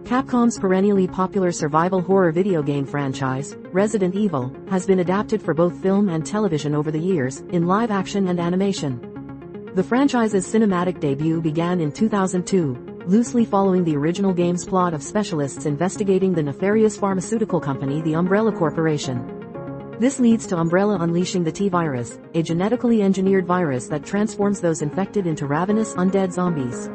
Capcom's perennially popular survival horror video game franchise, Resident Evil, has been adapted for both film and television over the years, in live action and animation. The franchise's cinematic debut began in 2002, loosely following the original game's plot of specialists investigating the nefarious pharmaceutical company the Umbrella Corporation. This leads to Umbrella unleashing the T-Virus, a genetically engineered virus that transforms those infected into ravenous undead zombies.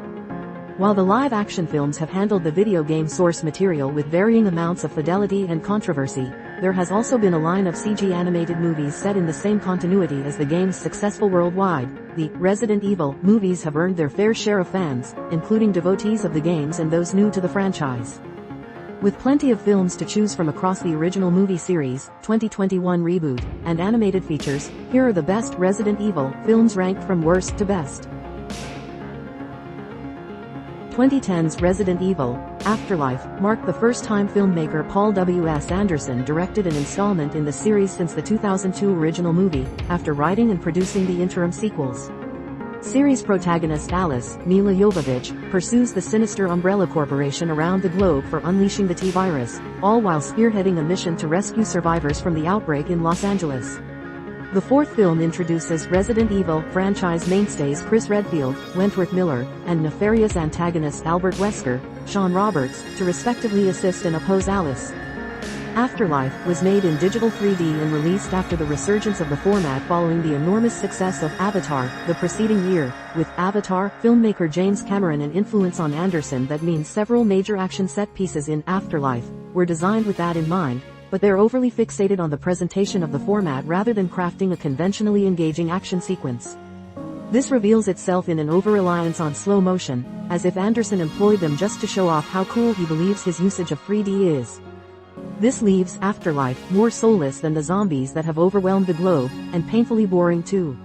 While the live-action films have handled the video game source material with varying amounts of fidelity and controversy, there has also been a line of CG animated movies set in the same continuity as the game's successful worldwide. The Resident Evil movies have earned their fair share of fans, including devotees of the games and those new to the franchise. With plenty of films to choose from across the original movie series, 2021 reboot, and animated features, here are the best Resident Evil films ranked from worst to best. 2010's Resident Evil Afterlife marked the first time filmmaker Paul W.S. Anderson directed an installment in the series since the 2002 original movie, after writing and producing the interim sequels. Series protagonist Alice, Milla Jovovich, pursues the sinister Umbrella Corporation around the globe for unleashing the T-Virus, all while spearheading a mission to rescue survivors from the outbreak in Los Angeles. The fourth film introduces Resident Evil franchise mainstays Chris Redfield, Wentworth Miller, and nefarious antagonist Albert Wesker, Sean Roberts, to respectively assist and oppose Alice. Afterlife was made in digital 3D and released after the resurgence of the format following the enormous success of Avatar the preceding year, with Avatar filmmaker James Cameron an influence on Anderson that means several major action set pieces in Afterlife were designed with that in mind, but they're overly fixated on the presentation of the format rather than crafting a conventionally engaging action sequence. This reveals itself in an over-reliance on slow motion, as if Anderson employed them just to show off how cool he believes his usage of 3D is. This leaves Afterlife more soulless than the zombies that have overwhelmed the globe, and painfully boring too.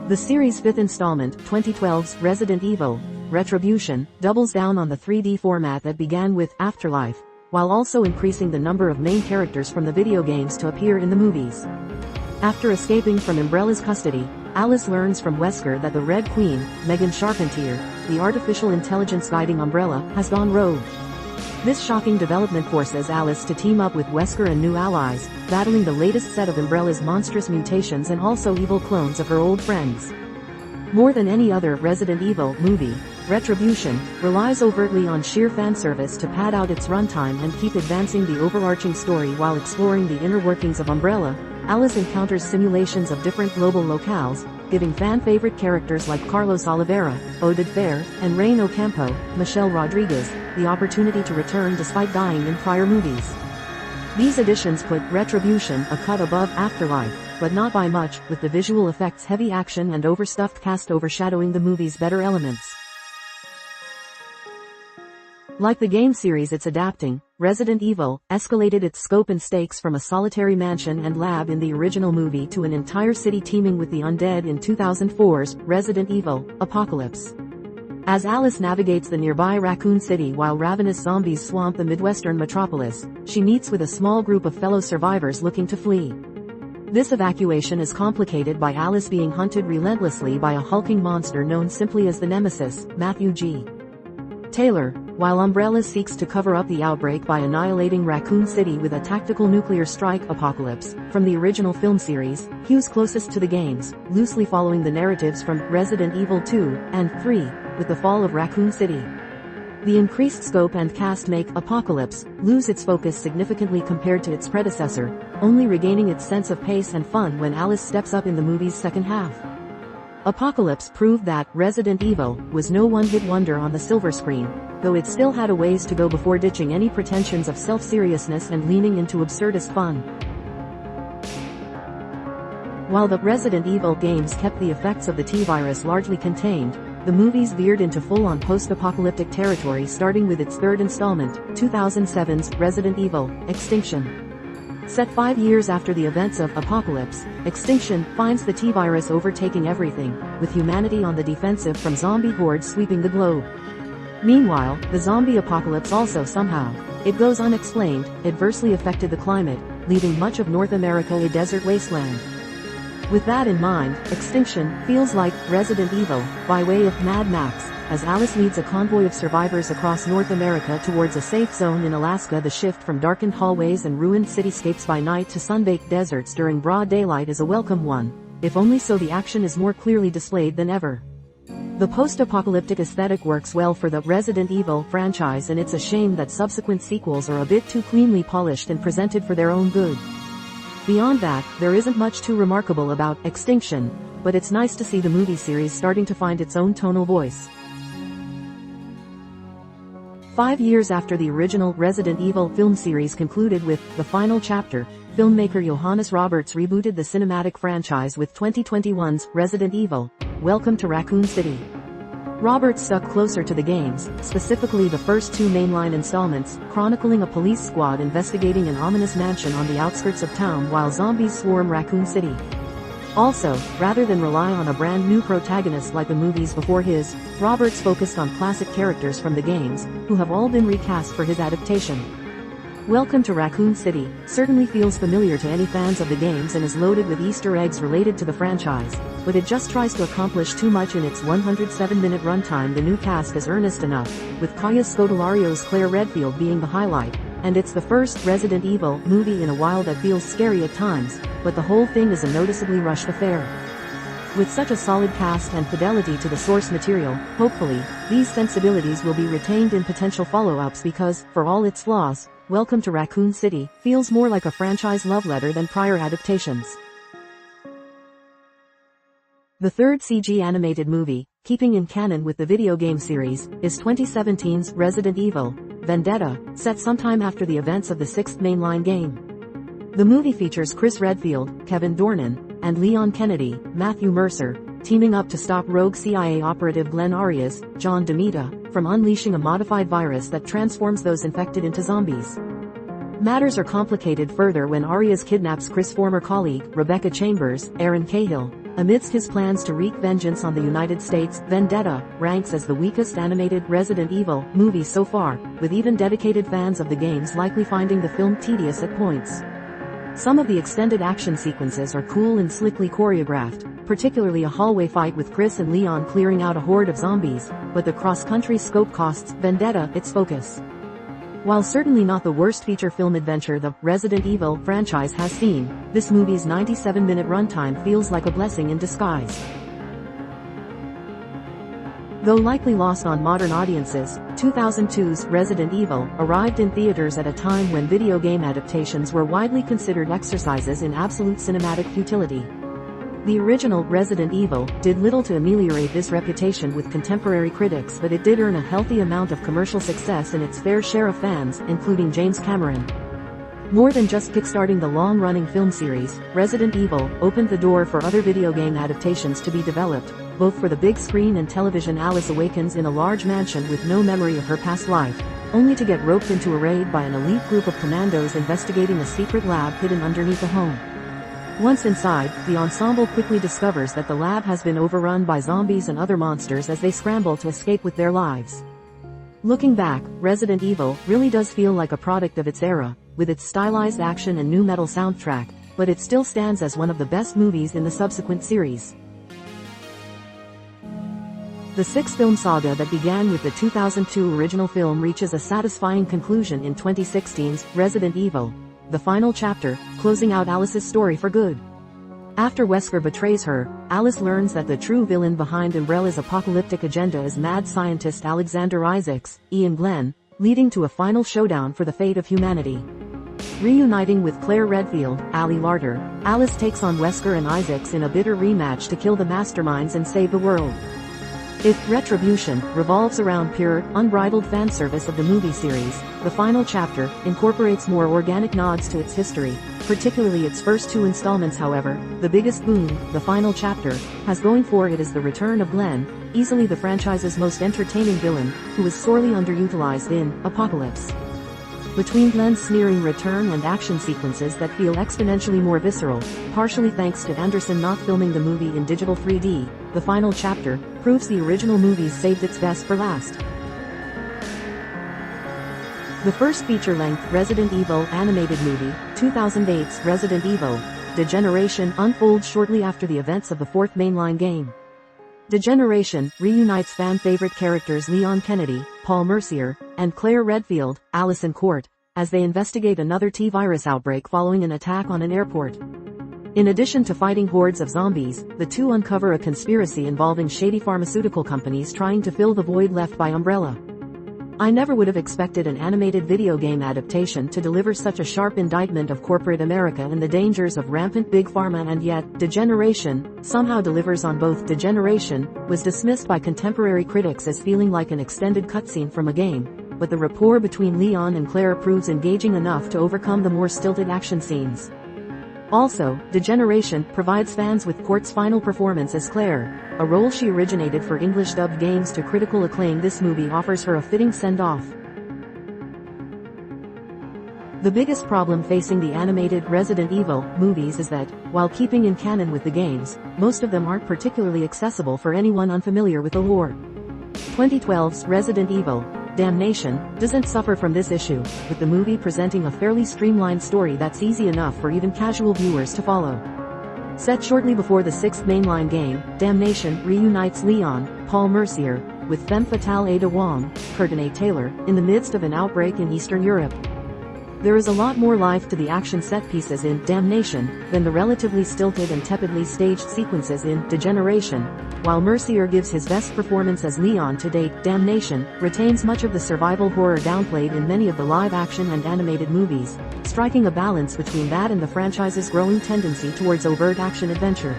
The series' fifth installment, 2012's Resident Evil Retribution, doubles down on the 3D format that began with Afterlife, while also increasing the number of main characters from the video games to appear in the movies. After escaping from Umbrella's custody, Alice learns from Wesker that the Red Queen, Megan Charpentier, the artificial intelligence guiding Umbrella, has gone rogue. This shocking development forces Alice to team up with Wesker and new allies, battling the latest set of Umbrella's monstrous mutations and also evil clones of her old friends. More than any other Resident Evil movie, Retribution relies overtly on sheer fan service to pad out its runtime and keep advancing the overarching story while exploring the inner workings of Umbrella. Alice encounters simulations of different global locales, giving fan-favorite characters like Carlos Oliveira, Oded Fehr, and Rain Ocampo, Michelle Rodriguez, the opportunity to return despite dying in prior movies. These additions put Retribution a cut above Afterlife, but not by much, with the visual effects heavy action and overstuffed cast overshadowing the movie's better elements. Like the game series it's adapting, Resident Evil escalated its scope and stakes from a solitary mansion and lab in the original movie to an entire city teeming with the undead in 2004's Resident Evil Apocalypse. As Alice navigates the nearby Raccoon City while ravenous zombies swamp the Midwestern metropolis, she meets with a small group of fellow survivors looking to flee. This evacuation is complicated by Alice being hunted relentlessly by a hulking monster known simply as the Nemesis, Matthew G. Taylor, while Umbrella seeks to cover up the outbreak by annihilating Raccoon City with a tactical nuclear strike. Apocalypse, from the original film series, hews closest to the games, loosely following the narratives from Resident Evil 2 and 3, with the fall of Raccoon City. The increased scope and cast make Apocalypse lose its focus significantly compared to its predecessor, only regaining its sense of pace and fun when Alice steps up in the movie's second half. Apocalypse proved that Resident Evil was no one-hit wonder on the silver screen, though it still had a ways to go before ditching any pretensions of self-seriousness and leaning into absurdist fun. While the Resident Evil games kept the effects of the T-Virus largely contained, the movies veered into full-on post-apocalyptic territory starting with its third installment, 2007's Resident Evil Extinction. Set 5 years after the events of Apocalypse, Extinction finds the T-Virus overtaking everything, with humanity on the defensive from zombie hordes sweeping the globe. Meanwhile, the zombie apocalypse also somehow, it goes unexplained, adversely affected the climate, leaving much of North America a desert wasteland. With that in mind, Extinction feels like Resident Evil, by way of Mad Max, as Alice leads a convoy of survivors across North America towards a safe zone in Alaska. The shift from darkened hallways and ruined cityscapes by night to sun-baked deserts during broad daylight is a welcome one, if only so the action is more clearly displayed than ever. The post-apocalyptic aesthetic works well for the Resident Evil franchise, and it's a shame that subsequent sequels are a bit too cleanly polished and presented for their own good. Beyond that, there isn't much too remarkable about Extinction, but it's nice to see the movie series starting to find its own tonal voice. 5 years after the original Resident Evil film series concluded with The Final Chapter, filmmaker Johannes Roberts rebooted the cinematic franchise with 2021's Resident Evil: Welcome to Raccoon City. Roberts stuck closer to the games, specifically the first 2 mainline installments, chronicling a police squad investigating an ominous mansion on the outskirts of town while zombies swarm Raccoon City. Also, rather than rely on a brand new protagonist like the movies before his, Roberts focused on classic characters from the games, who have all been recast for his adaptation. Welcome to Raccoon City certainly feels familiar to any fans of the games and is loaded with Easter eggs related to the franchise, but it just tries to accomplish too much in its 107-minute runtime. The new cast is earnest enough, with Kaya Scodelario's Claire Redfield being the highlight, and it's the first Resident Evil movie in a while that feels scary at times, but the whole thing is a noticeably rushed affair. With such a solid cast and fidelity to the source material, hopefully, these sensibilities will be retained in potential follow-ups because, for all its flaws, Welcome to Raccoon City feels more like a franchise love letter than prior adaptations. The third CG animated movie, keeping in canon with the video game series, is 2017's Resident Evil: Vendetta, set sometime after the events of the 6th mainline game. The movie features Chris Redfield, Kevin Dornan, and Leon Kennedy, Matthew Mercer, teaming up to stop rogue CIA operative Glenn Arias, John DeMita, from unleashing a modified virus that transforms those infected into zombies. Matters are complicated further when Arias kidnaps Chris' former colleague, Rebecca Chambers, Aaron Cahill. Amidst his plans to wreak vengeance on the United States, Vendetta ranks as the weakest animated Resident Evil movie so far, with even dedicated fans of the games likely finding the film tedious at points. Some of the extended action sequences are cool and slickly choreographed, particularly a hallway fight with Chris and Leon clearing out a horde of zombies, but the cross-country scope costs Vendetta its focus. While certainly not the worst feature film adventure the Resident Evil franchise has seen, this movie's 97-minute runtime feels like a blessing in disguise. Though likely lost on modern audiences, 2002's Resident Evil arrived in theaters at a time when video game adaptations were widely considered exercises in absolute cinematic futility. The original Resident Evil did little to ameliorate this reputation with contemporary critics, but it did earn a healthy amount of commercial success and its fair share of fans, including James Cameron. More than just kickstarting the long-running film series, Resident Evil opened the door for other video game adaptations to be developed, both for the big screen and television. Alice awakens in a large mansion with no memory of her past life, only to get roped into a raid by an elite group of commandos investigating a secret lab hidden underneath the home. Once inside, the ensemble quickly discovers that the lab has been overrun by zombies and other monsters as they scramble to escape with their lives. Looking back, Resident Evil really does feel like a product of its era, with its stylized action and nu metal soundtrack, but it still stands as one of the best movies in the subsequent series. The 6-film saga that began with the 2002 original film reaches a satisfying conclusion in 2016's Resident Evil: The Final Chapter, closing out Alice's story for good. After Wesker betrays her, Alice learns that the true villain behind Umbrella's apocalyptic agenda is mad scientist Alexander Isaacs, Ian Glenn, leading to a final showdown for the fate of humanity. Reuniting with Claire Redfield, Ali Larter, Alice takes on Wesker and Isaacs in a bitter rematch to kill the masterminds and save the world. If Retribution revolves around pure, unbridled fan service of the movie series, The Final Chapter incorporates more organic nods to its history, particularly its first 2 installments. However, the biggest boon The Final Chapter has going for it is the return of Glenn, easily the franchise's most entertaining villain, who is sorely underutilized in Apocalypse. Between Glenn's sneering return and action sequences that feel exponentially more visceral, partially thanks to Anderson not filming the movie in digital 3D, The Final Chapter proves the original movies saved its best for last. The first feature-length Resident Evil animated movie, 2008's Resident Evil: Degeneration, unfolds shortly after the events of the 4th mainline game. Degeneration reunites fan-favorite characters Leon Kennedy, Paul Mercier, and Claire Redfield, Allison Court, as they investigate another T-virus outbreak following an attack on an airport. In addition to fighting hordes of zombies, the two uncover a conspiracy involving shady pharmaceutical companies trying to fill the void left by Umbrella. I never would have expected an animated video game adaptation to deliver such a sharp indictment of corporate America and the dangers of rampant big pharma, and yet, Degeneration somehow delivers on both. Degeneration was dismissed by contemporary critics as feeling like an extended cutscene from a game, but the rapport between Leon and Claire proves engaging enough to overcome the more stilted action scenes. Also, Degeneration provides fans with Court's final performance as Claire, a role she originated for English-dubbed games to critical acclaim. This movie offers her a fitting send-off. The biggest problem facing the animated Resident Evil movies is that, while keeping in canon with the games, most of them aren't particularly accessible for anyone unfamiliar with the lore. 2012's Resident Evil Damnation doesn't suffer from this issue, with the movie presenting a fairly streamlined story that's easy enough for even casual viewers to follow. Set shortly before the sixth mainline game, Damnation reunites Leon, Paul Mercier, with femme fatale Ada Wong, Courtenay Taylor, in the midst of an outbreak in Eastern Europe. There is a lot more life to the action set pieces in Damnation than the relatively stilted and tepidly staged sequences in Degeneration. While Mercier gives his best performance as Leon to date, Damnation retains much of the survival horror downplayed in many of the live-action and animated movies, striking a balance between that and the franchise's growing tendency towards overt action-adventure.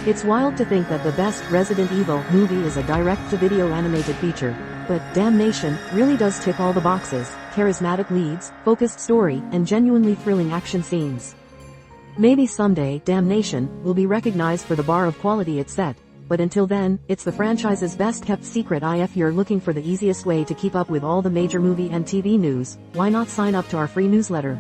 It's wild to think that the best Resident Evil movie is a direct-to-video animated feature, but Damnation really does tick all the boxes: charismatic leads, focused story, and genuinely thrilling action scenes. Maybe someday Damnation will be recognized for the bar of quality it set, but until then, it's the franchise's best-kept secret. If you're looking for the easiest way to keep up with all the major movie and TV news, why not sign up to our free newsletter?